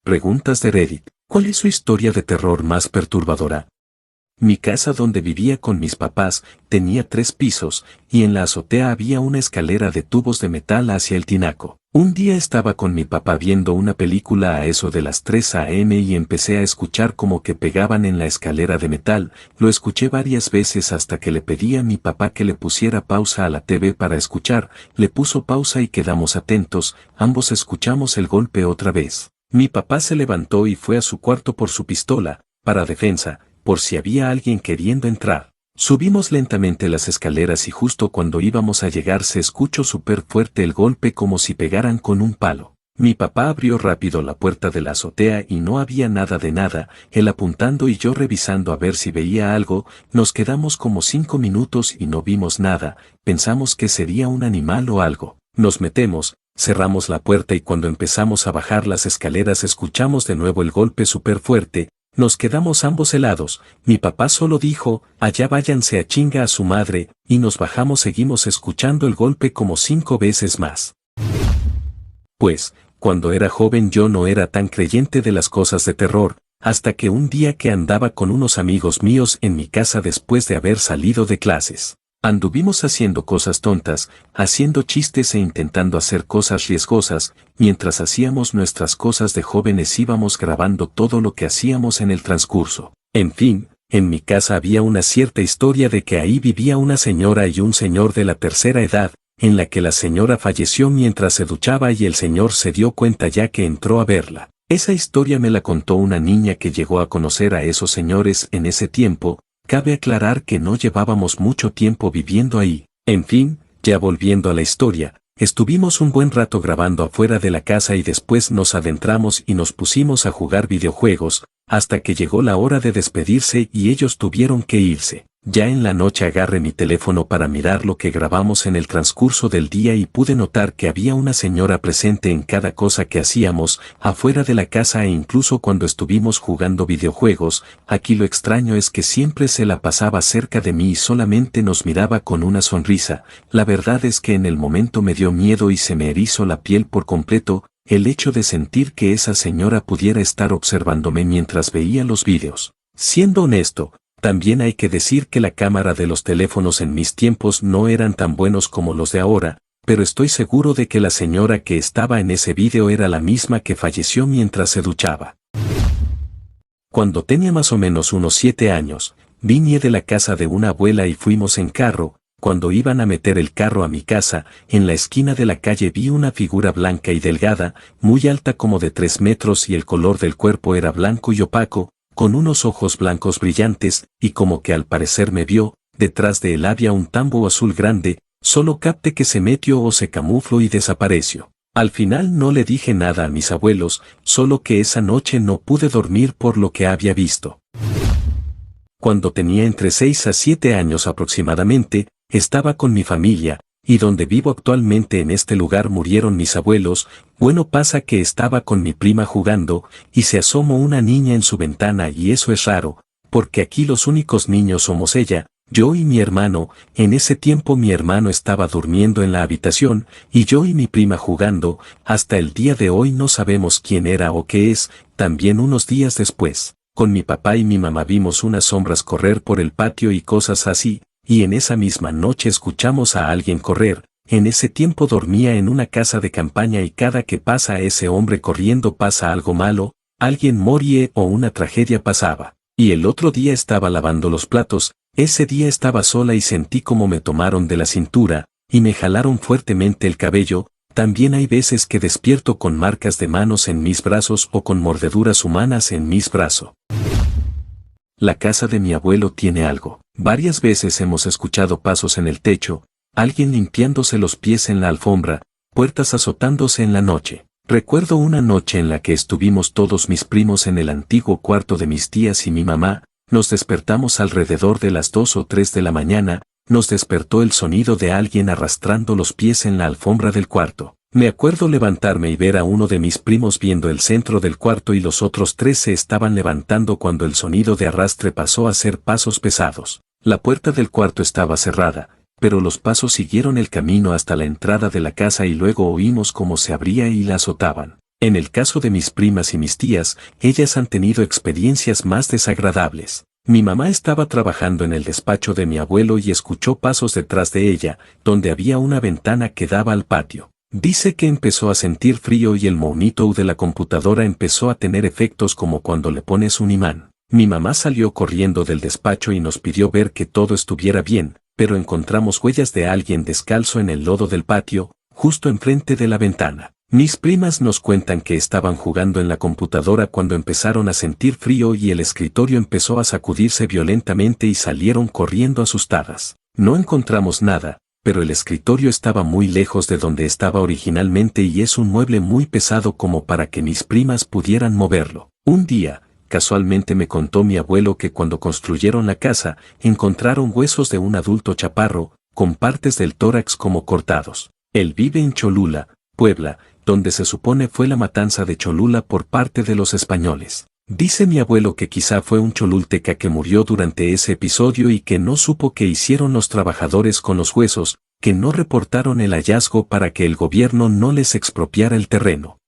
Preguntas de Reddit. ¿Cuál es su historia de terror más perturbadora? Mi casa donde vivía con mis papás tenía 3 pisos, y en la azotea había una escalera de tubos de metal hacia el tinaco. Un día estaba con mi papá viendo una película a eso de las 3 a.m. y empecé a escuchar como que pegaban en la escalera de metal. Lo escuché varias veces hasta que le pedí a mi papá que le pusiera pausa a la TV para escuchar. Le puso pausa y quedamos atentos, ambos escuchamos el golpe otra vez. Mi papá se levantó y fue a su cuarto por su pistola, para defensa, por si había alguien queriendo entrar. Subimos lentamente las escaleras y justo cuando íbamos a llegar se escuchó súper fuerte el golpe como si pegaran con un palo. Mi papá abrió rápido la puerta de la azotea y no había nada de nada, él apuntando y yo revisando a ver si veía algo. Nos quedamos como 5 minutos y no vimos nada, pensamos que sería un animal o algo. Nos metemos, cerramos la puerta y cuando empezamos a bajar las escaleras escuchamos de nuevo el golpe súper fuerte. Nos quedamos ambos helados, mi papá solo dijo, allá váyanse a chinga a su madre, y nos bajamos. Seguimos escuchando el golpe como 5 veces más. Pues, cuando era joven yo no era tan creyente de las cosas de terror, hasta que un día que andaba con unos amigos míos en mi casa después de haber salido de clases. Anduvimos haciendo cosas tontas, haciendo chistes e intentando hacer cosas riesgosas. Mientras hacíamos nuestras cosas de jóvenes íbamos grabando todo lo que hacíamos en el transcurso. En fin, en mi casa había una cierta historia de que ahí vivía una señora y un señor de la tercera edad, en la que la señora falleció mientras se duchaba y el señor se dio cuenta ya que entró a verla. Esa historia me la contó una niña que llegó a conocer a esos señores en ese tiempo. Cabe aclarar que no llevábamos mucho tiempo viviendo ahí. En fin, ya volviendo a la historia, estuvimos un buen rato grabando afuera de la casa y después nos adentramos y nos pusimos a jugar videojuegos, hasta que llegó la hora de despedirse y ellos tuvieron que irse. Ya en la noche agarré mi teléfono para mirar lo que grabamos en el transcurso del día y pude notar que había una señora presente en cada cosa que hacíamos, afuera de la casa e incluso cuando estuvimos jugando videojuegos. Aquí lo extraño es que siempre se la pasaba cerca de mí y solamente nos miraba con una sonrisa. La verdad es que en el momento me dio miedo y se me erizó la piel por completo, el hecho de sentir que esa señora pudiera estar observándome mientras veía los vídeos. Siendo honesto, también hay que decir que la cámara de los teléfonos en mis tiempos no eran tan buenos como los de ahora, pero estoy seguro de que la señora que estaba en ese vídeo era la misma que falleció mientras se duchaba. Cuando tenía más o menos unos 7 años, vine de la casa de una abuela y fuimos en carro. Cuando iban a meter el carro a mi casa, en la esquina de la calle vi una figura blanca y delgada, muy alta como de 3 metros y el color del cuerpo era blanco y opaco, con unos ojos blancos brillantes, y como que al parecer me vio. Detrás de él había un tambo azul grande, solo capté que se metió o se camufló y desapareció. Al final no le dije nada a mis abuelos, solo que esa noche no pude dormir por lo que había visto. Cuando tenía entre 6 a 7 años aproximadamente, estaba con mi familia, y donde vivo actualmente en este lugar murieron mis abuelos. Bueno, pasa que estaba con mi prima jugando, y se asomó una niña en su ventana y eso es raro, porque aquí los únicos niños somos ella, yo y mi hermano. En ese tiempo mi hermano estaba durmiendo en la habitación, y yo y mi prima jugando. Hasta el día de hoy no sabemos quién era o qué es. También unos días después, con mi papá y mi mamá vimos unas sombras correr por el patio y cosas así. Y en esa misma noche escuchamos a alguien correr. En ese tiempo dormía en una casa de campaña y cada que pasa a ese hombre corriendo pasa algo malo, alguien moría o una tragedia pasaba. Y el otro día estaba lavando los platos, ese día estaba sola y sentí como me tomaron de la cintura, y me jalaron fuertemente el cabello. También hay veces que despierto con marcas de manos en mis brazos o con mordeduras humanas en mis brazos. La casa de mi abuelo tiene algo. Varias veces hemos escuchado pasos en el techo, alguien limpiándose los pies en la alfombra, puertas azotándose en la noche. Recuerdo una noche en la que estuvimos todos mis primos en el antiguo cuarto de mis tías y mi mamá. Nos despertamos alrededor de las 2 o 3 de la mañana, nos despertó el sonido de alguien arrastrando los pies en la alfombra del cuarto. Me acuerdo levantarme y ver a uno de mis primos viendo el centro del cuarto y los otros 3 se estaban levantando cuando el sonido de arrastre pasó a ser pasos pesados. La puerta del cuarto estaba cerrada, pero los pasos siguieron el camino hasta la entrada de la casa y luego oímos cómo se abría y la azotaban. En el caso de mis primas y mis tías, ellas han tenido experiencias más desagradables. Mi mamá estaba trabajando en el despacho de mi abuelo y escuchó pasos detrás de ella, donde había una ventana que daba al patio. Dice que empezó a sentir frío y el monitor de la computadora empezó a tener efectos como cuando le pones un imán. Mi mamá salió corriendo del despacho y nos pidió ver que todo estuviera bien, pero encontramos huellas de alguien descalzo en el lodo del patio, justo enfrente de la ventana. Mis primas nos cuentan que estaban jugando en la computadora cuando empezaron a sentir frío y el escritorio empezó a sacudirse violentamente y salieron corriendo asustadas. No encontramos nada, pero el escritorio estaba muy lejos de donde estaba originalmente y es un mueble muy pesado como para que mis primas pudieran moverlo. Un día, casualmente me contó mi abuelo que cuando construyeron la casa, encontraron huesos de un adulto chaparro, con partes del tórax como cortados. Él vive en Cholula, Puebla, donde se supone fue la matanza de Cholula por parte de los españoles. Dice mi abuelo que quizá fue un cholulteca que murió durante ese episodio y que no supo qué hicieron los trabajadores con los huesos, que no reportaron el hallazgo para que el gobierno no les expropiara el terreno.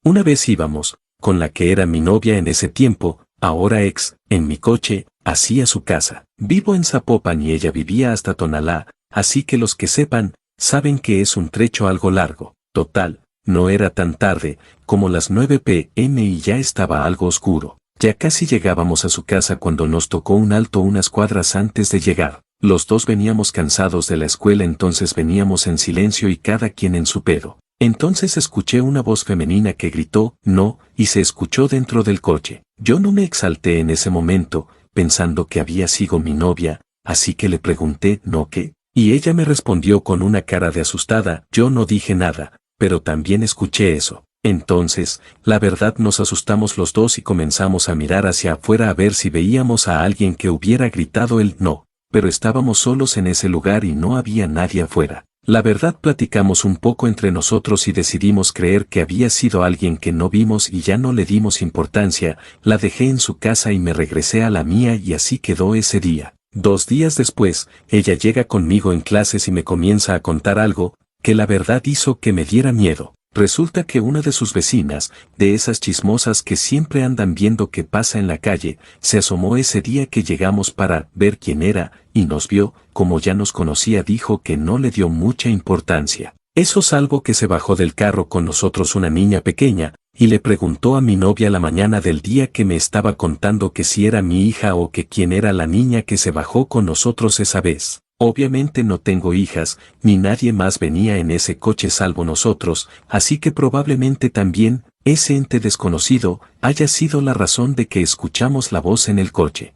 Una vez íbamos, con la que era mi novia en ese tiempo, ahora ex, en mi coche, hacia su casa. Vivo en Zapopan y ella vivía hasta Tonalá, así que los que sepan, saben que es un trecho algo largo. Total, no era tan tarde, como las 9 p.m. y ya estaba algo oscuro. Ya casi llegábamos a su casa cuando nos tocó un alto unas cuadras antes de llegar. Los dos veníamos cansados de la escuela, entonces veníamos en silencio y cada quien en su pedo. Entonces escuché una voz femenina que gritó, "no", y se escuchó dentro del coche. Yo no me exalté en ese momento, pensando que había sido mi novia, así que le pregunté, "¿no qué?". Y ella me respondió con una cara de asustada. Yo no dije nada, pero también escuché eso. Entonces, la verdad nos asustamos los dos y comenzamos a mirar hacia afuera a ver si veíamos a alguien que hubiera gritado el "no", pero estábamos solos en ese lugar y no había nadie afuera. La verdad platicamos un poco entre nosotros y decidimos creer que había sido alguien que no vimos y ya no le dimos importancia, la dejé en su casa y me regresé a la mía y así quedó ese día. 2 días después, ella llega conmigo en clases y me comienza a contar algo, que la verdad hizo que me diera miedo. Resulta que una de sus vecinas, de esas chismosas que siempre andan viendo qué pasa en la calle, se asomó ese día que llegamos para ver quién era, y nos vio, como ya nos conocía dijo que no le dio mucha importancia. Eso salvo que se bajó del carro con nosotros una niña pequeña, y le preguntó a mi novia la mañana del día que me estaba contando que si era mi hija o que quién era la niña que se bajó con nosotros esa vez. Obviamente no tengo hijas, ni nadie más venía en ese coche salvo nosotros, así que probablemente también, ese ente desconocido, haya sido la razón de que escuchamos la voz en el coche.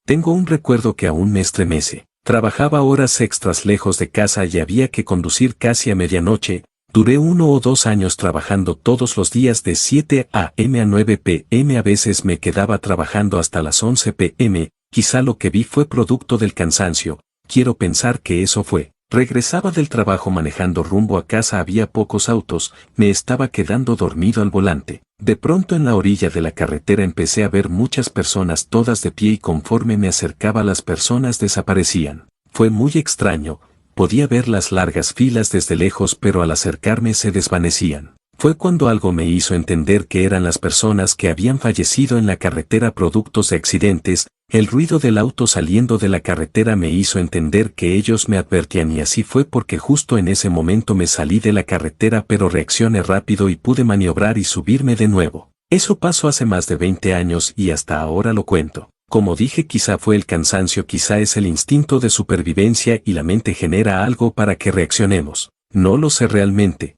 Tengo un recuerdo que aún me estremece. Trabajaba horas extras lejos de casa y había que conducir casi a medianoche. Duré 1 o 2 años trabajando todos los días de 7 a.m. a 9 p.m. A veces me quedaba trabajando hasta las 11 p.m., quizá lo que vi fue producto del cansancio, quiero pensar que eso fue. Regresaba del trabajo manejando rumbo a casa, había pocos autos, me estaba quedando dormido al volante. De pronto en la orilla de la carretera empecé a ver muchas personas todas de pie y conforme me acercaba las personas desaparecían. Fue muy extraño, podía ver las largas filas desde lejos pero al acercarme se desvanecían. Fue cuando algo me hizo entender que eran las personas que habían fallecido en la carretera productos de accidentes. El ruido del auto saliendo de la carretera me hizo entender que ellos me advertían y así fue porque justo en ese momento me salí de la carretera pero reaccioné rápido y pude maniobrar y subirme de nuevo. Eso pasó hace más de 20 años y hasta ahora lo cuento. Como dije, quizá fue el cansancio, quizá es el instinto de supervivencia y la mente genera algo para que reaccionemos. No lo sé realmente,